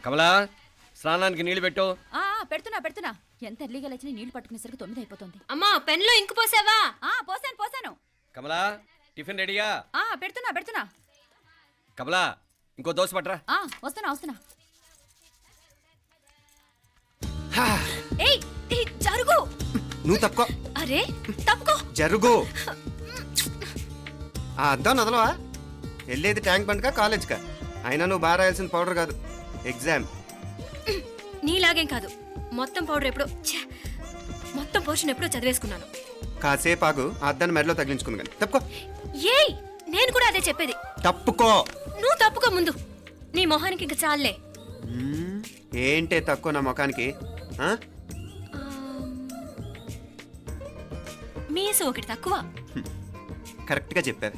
కమలా స్నానానికి నీళ్లు పెట్టు. పెడుతున్నా ఎంత ఎర్లీగా లేచిన నీళ్లు పట్టుకునేసరికి 9 అయిపోతుంది. అమ్మా పెన్లో ఇంకు పోసావా? పోసాను. కమలా టిఫిన్ రెడీయా? పెడుతున్నా. కమలా ఇంకో దోశ పట్రా. వస్తున్నా. ఏయ్ జరుగు. నువ్వు తప్పుకో. అరే తప్పుకో. జరుగు. అద్దం నదలవా? వెళ్ళేది ట్యాంక్ బండ్కా కాలేజ్కా? అయినా నువ్వు బాగా రాయాల్సిన పౌడర్ కాదు, ఎగ్జామ్. నీలాగేం కాదు, మొత్తం పౌడర్ ఎప్పుడో మొత్తం పోర్షన్ ఎప్పుడో చదివేసుకున్నాను. కాసేపు ఆగు, ఆ అద్దాన్ని మెడలో తగిలించుకుంది కానీ. తప్పుకో. ఏయ్ నేను కూడా అదే చెప్పేది. తప్పుకో. నువ్వు తప్పుకో ముందు. నీ మొహానికి ఇంక చాలే. ఏంటే తక్కువ నా ముఖానికి? మీసు ఒకటి తక్కువ. కరెక్ట్గా చెప్పావు.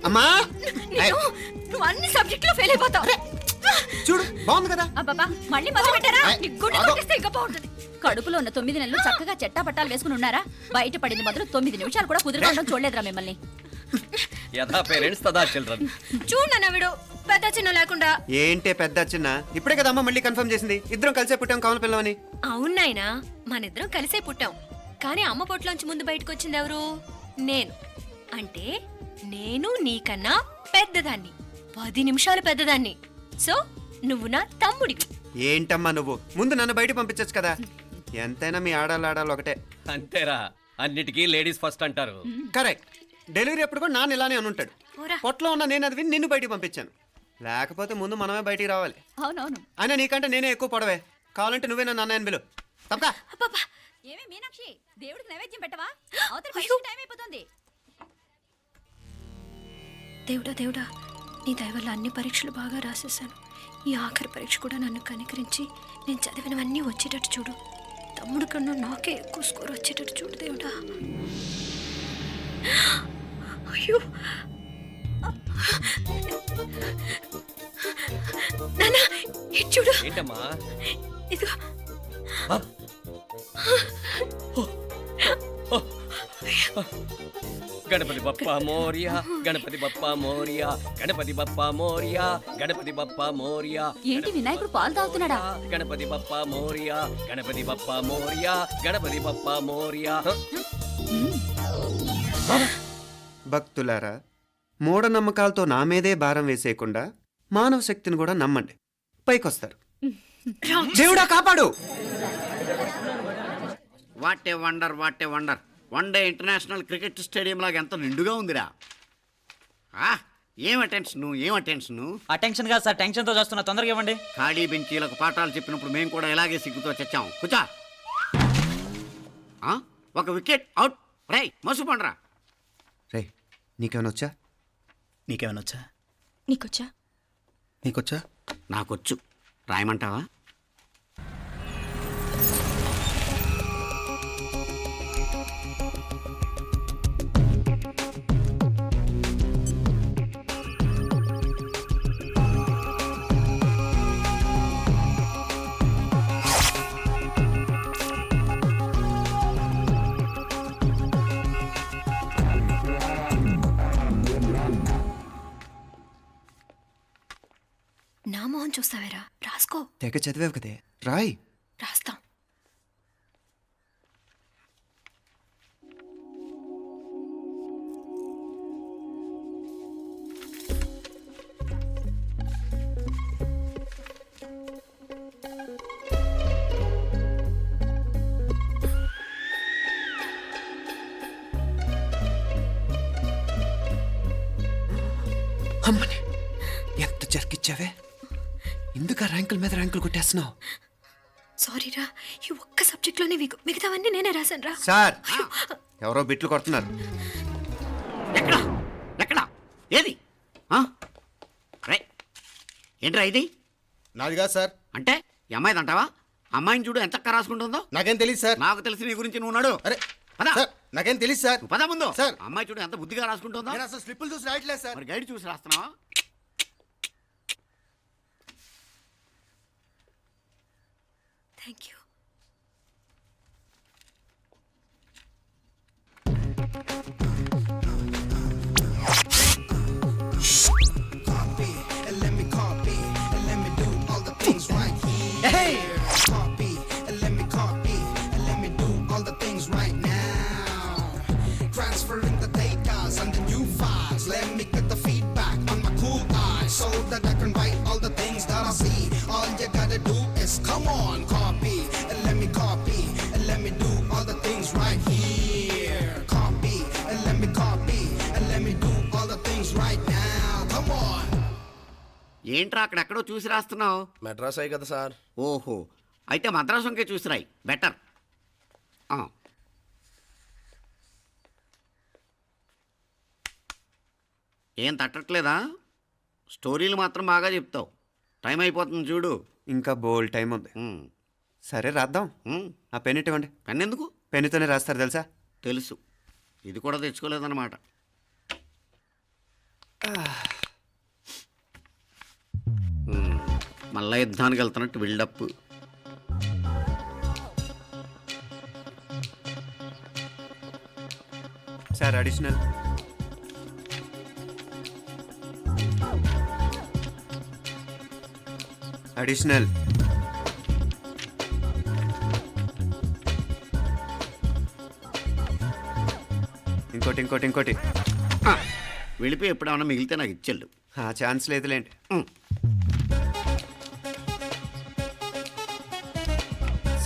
అమ్మా నువ్వు అన్ని సబ్జెక్టులో ఫెయిల్ అయిపోతావు. చూడు బాగుంది కదా. అబ్బబ్బా మళ్ళీ మొదలు పెట్టారా? ఇంకా బాగుంటుంది. కడుపులో ఉన్న 9 నెలలు చక్కగా చెట్టా పట్టాలు వేసుకుని ఉన్నారా? బయట పడింది మొదలు 9 నిమిషాలు కూడా కుదురుకోవడం చూడలేదురా మిమ్మల్ని. యథా పేరెంట్స్ తదా చిల్డ్రన్. చూడు నవ్విడు పెద్ద చిన్న లేకుండా. ఏంటే పెద్ద చిన్న? ఇప్పుడే కదా అమ్మ మళ్ళీ కన్ఫర్మ్ చేసింది ఇద్దరం కలిసే పుట్టాం కావాలి పిల్లవని. అవునాయినా మనిద్దరం కలిసే పుట్టాం, కానీ అమ్మ పొట్లోంచి ముందు బయటకు వచ్చింది ఎవరు? నేను. అంటే నేను నీకన్నా పెద్దదాన్ని, 10 నిమిషాలు పెద్దదాన్ని. సో నువ్వు నా తమ్ముడివి. ఏంటమ్మా నువ్వు? ముందు నన్ను బయట పంపించచ్చు కదా. ఎంతైనా మీ ఆడాలు ఒకటే. అంతేరా, అన్నిటికీ లేడీస్ ఫస్ట్ అంటారు. కరెక్ట్. డెలివరీ అప్పుడు కూడా నాన్న ఇలానే అనుంటాడు. పొట్లో ఉన్న నేను అది విని నిన్ను బయటికి పంపించాను. లేకపోతే ముందు మనమే బయటికి రావాలి. అవునవును. అయినా నీకంటే నేనే ఎక్కువ పొడవే. కావాలంటే నువ్వే నన్ను అన్నయ్యను పిలు. తప్పకా. ఏమే మీనాక్షి, దేవుడికి నైవేద్యం పెట్టవా? అవతల టైం అయిపోతుంది. దేవుడా నీ దయ వల్ల అన్ని పరీక్షలు బాగా రాసేసాను. ఈ ఆఖరి పరీక్ష కూడా నన్ను కనికరించి నేను చదివినవన్నీ వచ్చేటట్టు చూడు. తమ్ముడు కన్నా నాకే ఎక్కువ స్కోర్ వచ్చేటట్టు చూడు దేవుడా. అయ్యో నానా ఇటు చూడు. ఏంటమ్మా? ఇదిగో. గణపతి బప్పా మోరియా, గణపతి బప్పా మోరియా, గణపతి బప్పా మోరియా, గణపతి బప్పా మోరియా. ఏంటి వినాయకుడు పాలు తాగుతున్నాడా? గణపతి బప్పా మోరియా, గణపతి బప్పా మోరియా, గణపతి బప్పా మోరియా. భక్తులారా, మూఢనమ్మకాలతో నా మీదే భారం వేసేయకుండా మానవ శక్తిని కూడా నమ్మండి, పైకొస్తారు. దేవుడా కాపాడు. What a wonder, what a wonder. One day international cricket stadium లాగా ఎంత నిండుగా ఉందిరా. ఏం అటెన్షన్? అటెన్షన్ కాదు సార్, టెన్షన్తో చూస్తున్నా. తొందరగా ఇవ్వండి. ఖాళీ బెంచీలకు పాఠాలు చెప్పినప్పుడు మేము కూడా ఇలాగే సిగ్గుతో చచ్చాం. కూర్చో. ఒక వికెట్ అవుట్. రై మసు పండరా. రే నీకేమైనా వచ్చా? నీకేమైనా వచ్చా? నీకొచ్చా? నాకొచ్చు. రాయమంటావా? నా మొహం చూస్తావేరా? రాసుకో. తెగ చదివావు కదే, రాయ్. రాస్తాం. అమ్మని ఎంత జరికిచ్చావే. ఎందుకు ర్యాంకుల మీద ర్యాంకులు కొట్టేస్తున్నావు? సారీరా, ఈ ఒక్క సబ్జెక్ట్లోనే మిగతావన్నీ నేనే రాశాను రా. సార్, ఎవరో బిట్లు కొడుతున్నారు. ఎక్కడా ఏది? ఏంట్రా ఇది? నాది కాదు సార్. అంటే ఈ అమ్మాయిది అంటావా? అమ్మాయిని చూడు ఎంత రాసుకుంటుందో. నాకేం తెలియదు సార్. నాకు తెలిసి నీ గురించి నువ్వు నాడు. అరే పదా సార్, నాకేం తెలియదు సార్. పదా ముందు. సార్, అమ్మాయి చూడు ఎంత బుద్ధిగా రాసుకుంటుందో. నేను అసలు స్లిప్పులు చూసి రాయట్లేదు సార్. మరి గైడ్ చూసి రాస్తున్నావా? Thank you. Come on, copy, and let me copy, and let me do all the things right here. Copy, and let me copy, and let me do all the things right now. Come on. ఏంట్రా అక్కడెక్కడో చూసి రాస్తున్నావు? మెడ్రాస్ అయ్యి కదా sir. ఓహో, అయితే మద్రాసు వంకే చూసి రాయి, better. ఏం తట్టట్లేదా? స్టోరీలు మాత్రం బాగా చెప్తావు. టైం అయిపోతుంది చూడు. ఇంకా బోల్ టైం ఉంది. సరే రాద్దాం. ఆ పెన్ ఇవ్వండి. పెన్ ఎందుకు? పెన్నుతోనే రాస్తారు తెలుసా? తెలుసు. ఇది కూడా తెచ్చుకోలేదన్నమాట. మళ్ళా యుద్ధానికి వెళ్తున్నట్టు బిల్డప్. Sir additional. అడిషనల్. ఇంకోటి ఇంకోటి ఇంకోటి. వెళ్ళిపోయి ఎప్పుడేమన్నా మిగిలితే నాకు ఇచ్చెళ్ళు. ఆ ఛాన్స్ లేదులేండి.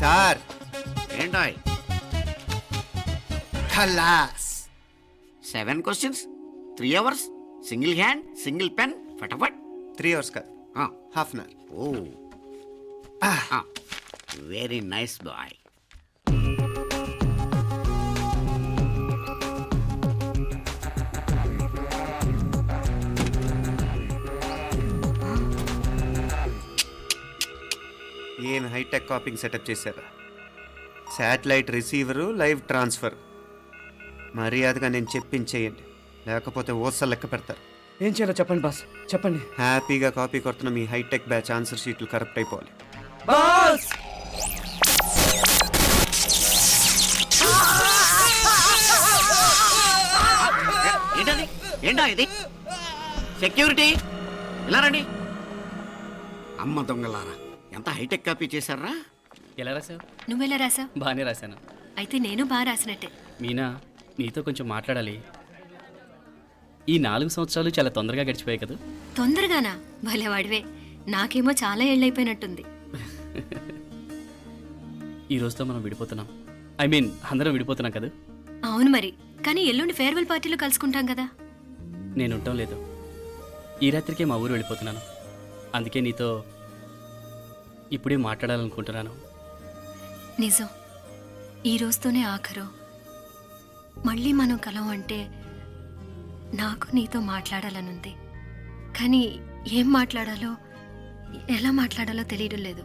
సార్ ఏంటాయ్? ఖలాస్. 7 questions, 3 hours, single hand, single pen, ఫటాఫట్. 3 hours కాదు, half an hour. Oh, very nice boy. ఏం హైటెక్ కాపింగ్ సెటప్ చేశారా? Satellite receiver, live transfer. మర్యాదగా నేను చెప్పించేయండి, లేకపోతే ఓసలు లెక్క పెడతారు. ఏం చేయాలో చెప్పండి బాస్, చెప్పండి. హ్యాపీగా కాపీ కొడుతున్న మీ హైటెక్ బ్యాచ్ ఆన్సర్ షీట్లు కరెక్ట్ అయిపోవాలి. బాస్ ఏంటది? ఏంటా ఇది? సెక్యూరిటీ ఇలా రండి. అమ్మ దొంగలారా, ఎంత హైటెక్ కాపీ చేశారా? ఎలా రాసావు? నువ్వెలా రాసావు? బాగానే రాశాను. అయితే నేను బాగా రాసినట్టే. మీనా, నీతో కొంచెం మాట్లాడాలి. ఈ 4 సంవత్సరాలు చాలా తొందరగా గడిచిపోయాయి కదా. తొందరగానా? భలేవాడివే. నాకేమో చాలా ఏళ్ళైపోయినట్టుంది. ఈ రోజుతో మనం విడిపోతున్నాం. ఐ మీన్ అందరం విడిపోతున్నాం కదా. అవును మరి, కానీ ఎల్లుండి ఫేర్వెల్ పార్టీలో కలుసుకుంటాం కదా. నేను ఉండటం లేదు. ఈ రాత్రికే మా ఊరు వెళ్ళిపోతున్నాను. అందుకే నీతో ఇప్పుడే మాట్లాడాలనుకుంటున్నాను. నిజం, ఈ రోజుతోనే ఆఖరు. మళ్ళీ మనం కలం అంటే నాకు నీతో మాట్లాడాలనుంది. కానీ ఏం మాట్లాడాలో, ఎలా మాట్లాడాలో తెలియడం లేదు.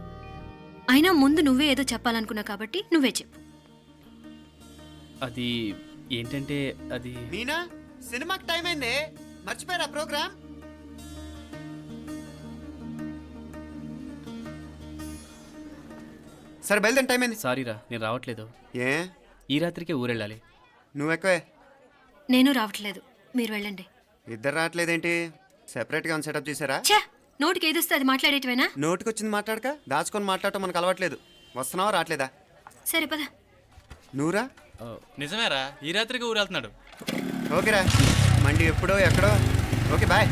అయినా ముందు నువ్వే ఏదో చెప్పాలనుకున్నా కాబట్టి నువ్వే చెప్పు. అది ఏంటంటే అది మీనా, సినిమాకి టైం అయింది, మర్చిపోయారా ప్రోగ్రామ్? సరే బయలుదేరి, టైం అయింది. సారీరా, నేను రావట్లేదు. ఏ? ఈ రాత్రికే ఊరెళ్ళాలి. నువ్వు ఎక్కువే. నేను రావట్లేదు, మీరు వెళ్ళండి. ఇద్దరు రావట్లేదేంటి? సెపరేట్గా సెటప్ చేశారా? ఛే, నోటికి ఏదొస్తే అది మాట్లాడేటివేనా? నోటికి వచ్చింది మాట్లాడక దాచుకొని మాట్లాడటం మనకు అలవాట్లేదు. వస్తున్నావా రావట్లేదా? సరే పద. నువ్వురా. నిజమేరా, ఈ రాత్రికి ఊరెళ్తున్నాడు. ఓకేరా, మండి ఎప్పుడో ఎక్కడో. Okay bye.